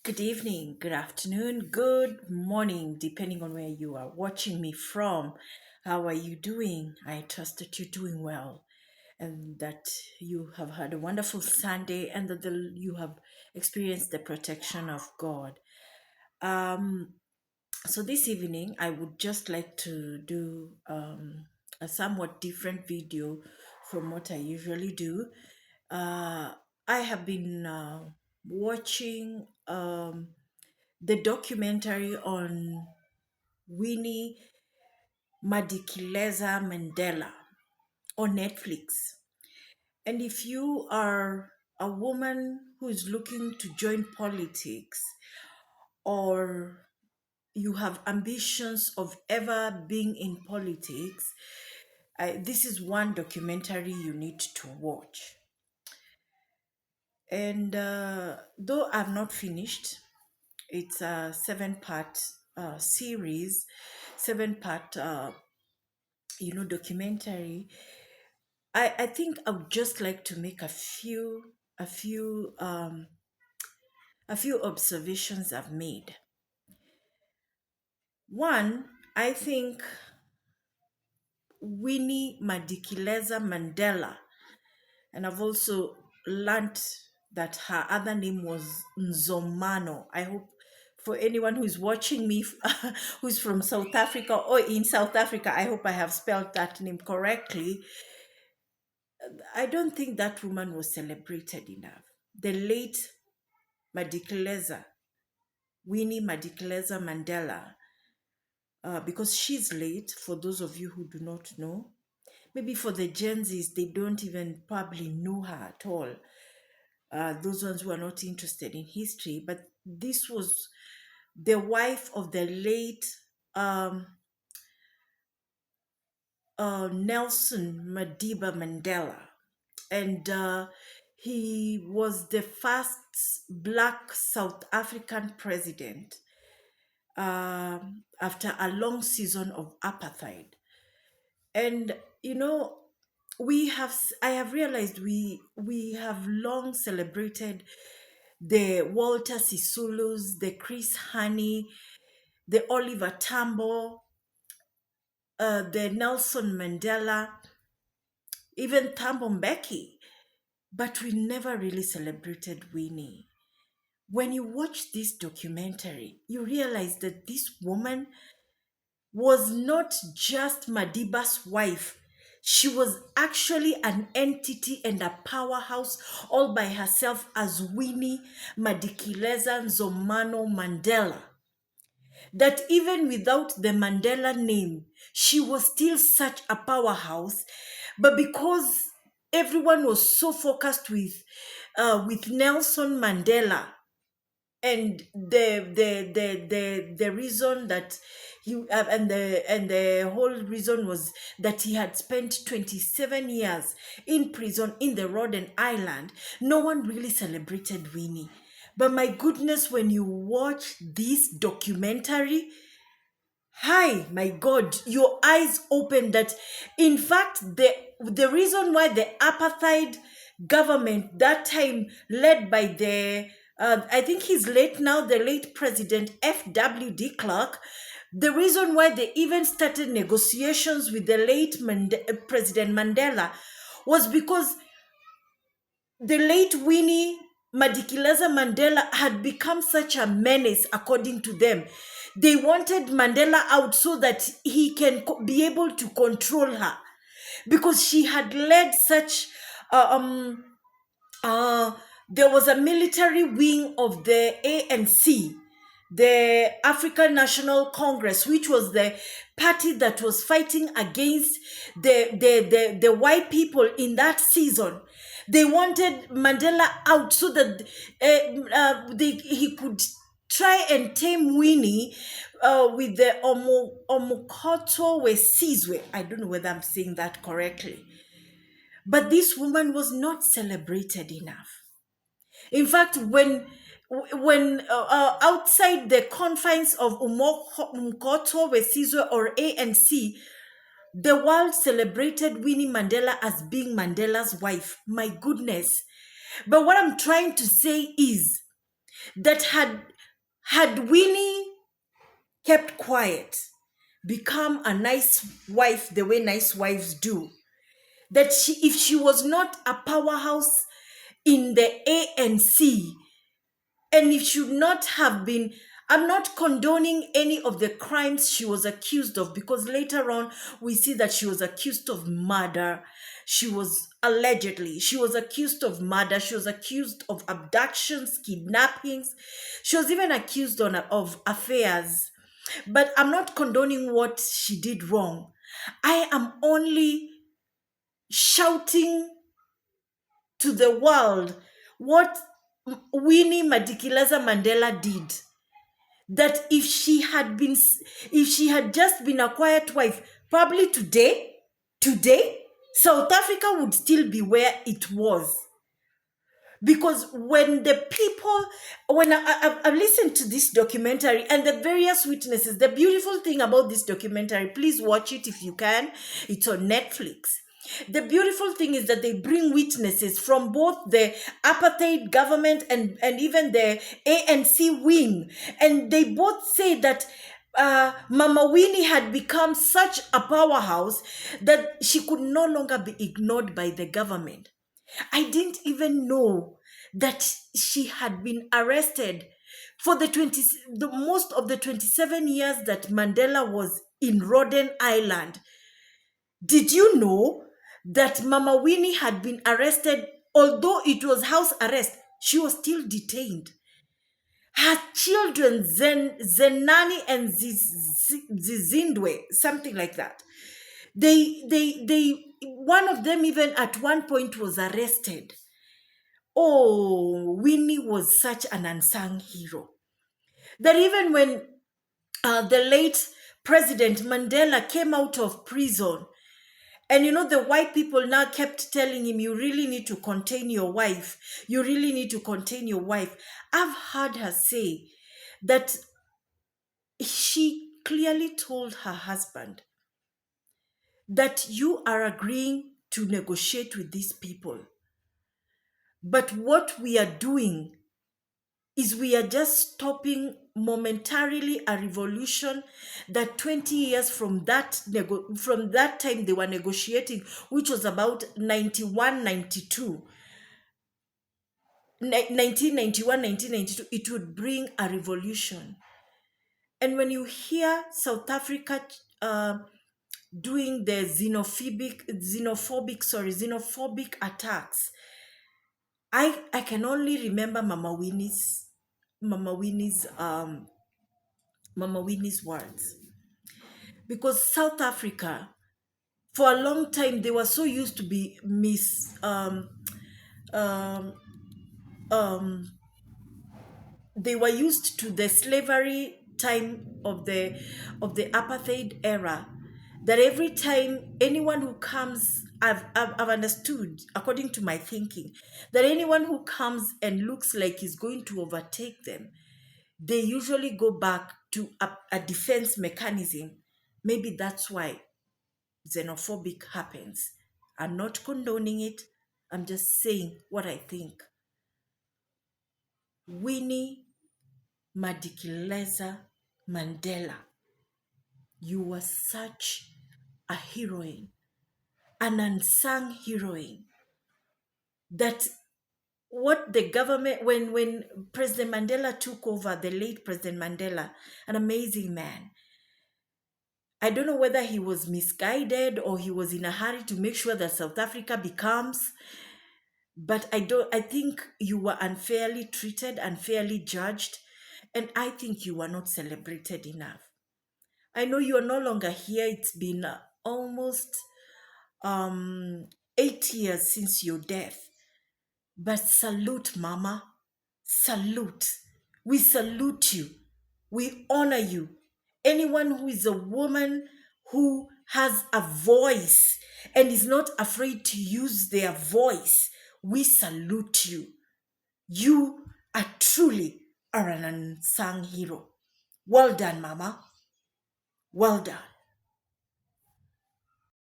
Good evening, good afternoon, good morning, depending on where you are watching me from. How are you doing? I trust that you're doing well and that you have had a wonderful Sunday and that you have experienced the protection of God. Um, so, this evening, I would just like to do a somewhat different video from what I usually do. Uh, I have been watching. The documentary on Winnie Madikileza Mandela on Netflix. And if you are a woman who is looking to join politics or you have ambitions of ever being in politics, this is one documentary you need to watch. And though I've not finished, it's a seven-part series, seven-part documentary. I think I would just like to make a few observations I've made. One, I think Winnie Madikileza Mandela, and I've also learnt that her other name was Nzomano. I hope for anyone who's watching me who's from South Africa or in South Africa, I hope I have spelled that name correctly. I don't think that woman was celebrated enough. The late Madikileza, Winnie Madikileza Mandela, because she's late, for those of you who do not know. Maybe for the Gen Zs, they don't even probably know her at all. Those ones who are not interested in history, but this was the wife of the late Nelson Madiba Mandela. And he was the first Black South African president after a long season of apartheid. And I have realized we have long celebrated the Walter Sisulus, the Chris Hani, the Oliver Tambo, the Nelson Mandela, even Thabo Mbeki, but we never really celebrated Winnie. When you watch this documentary, you realize that this woman was not just Madiba's wife. She was actually an entity and a powerhouse all by herself as Winnie Madikileza Nzomano Mandela. That even without the Mandela name, she was still such a powerhouse. But because everyone was so focused with Nelson Mandela, and the reason that he and the whole reason was that he had spent 27 years in prison in the Rhoden Island, no one really celebrated Winnie. But my goodness, when you watch this documentary, hi, my God, your eyes open that in fact the reason why the apartheid government that time led by the I think he's late now, the late President F.W. de Klerk, the reason why they even started negotiations with the late President Mandela was because the late Winnie Madikileza Mandela had become such a menace, according to them. They wanted Mandela out so that he can be able to control her, because she had led such there was a military wing of the ANC, the African National Congress, which was the party that was fighting against the white people in that season. They wanted Mandela out so that he could try and tame Winnie with the Omokoto Wesizwe. I don't know whether I'm saying that correctly. But this woman was not celebrated enough. In fact, when outside the confines of Umkoto Wesizwe or ANC, the world celebrated Winnie Mandela as being Mandela's wife. My goodness. But what I'm trying to say is, that had Winnie kept quiet, become a nice wife the way nice wives do, that if she was not a powerhouse in the ANC, and it should not have been. I'm not condoning any of the crimes she was accused of, because later on we see that she was accused of murder. She was accused of murder. She was accused of abductions, kidnappings. She was even accused of affairs. But I'm not condoning what she did wrong. I am only shouting to the world what Winnie Madikileza Mandela did. That if she had just been a quiet wife, probably today, South Africa would still be where it was. Because when I've listened to this documentary and the various witnesses, the beautiful thing about this documentary, please watch it if you can. It's on Netflix. The beautiful thing is that they bring witnesses from both the apartheid government and even the ANC wing. And they both say that Mama Winnie had become such a powerhouse that she could no longer be ignored by the government. I didn't even know that she had been arrested for the most of the 27 years that Mandela was in Rhoden Island. Did you know that Mama Winnie had been arrested? Although it was house arrest, she was still detained. Her children, Zenani and Zizindwe, something like that. One of them even at one point was arrested. Oh, Winnie was such an unsung hero that even when the late President Mandela came out of prison, and the white people now kept telling him, you really need to contain your wife. You really need to contain your wife. I've heard her say that she clearly told her husband that you are agreeing to negotiate with these people. But what we are doing is we are just stopping momentarily a revolution that 20 years from that time they were negotiating, which was about 1992, it would bring a revolution. And when you hear South Africa doing the xenophobic attacks, I can only remember Mama Winnie's words. Because South Africa, for a long time, they were so used to be they were used to the slavery time of the apartheid era, that every time anyone who comes, I've understood, according to my thinking, that anyone who comes and looks like he's going to overtake them, they usually go back to a defense mechanism. Maybe that's why xenophobic happens. I'm not condoning it. I'm just saying what I think. Winnie Madikileza Mandela, you were such a heroine, an unsung heroine, that what the government, when President Mandela took over, the late President Mandela, an amazing man, I don't know whether he was misguided or he was in a hurry to make sure that South Africa becomes, but I think you were unfairly treated, unfairly judged, and I think you were not celebrated enough. I know you are no longer here. It's been almost 8 years since your death. But salute, Mama. Salute. We salute you. We honor you. Anyone who is a woman who has a voice and is not afraid to use their voice, we salute you. You are truly an unsung hero. Well done, Mama. Well done.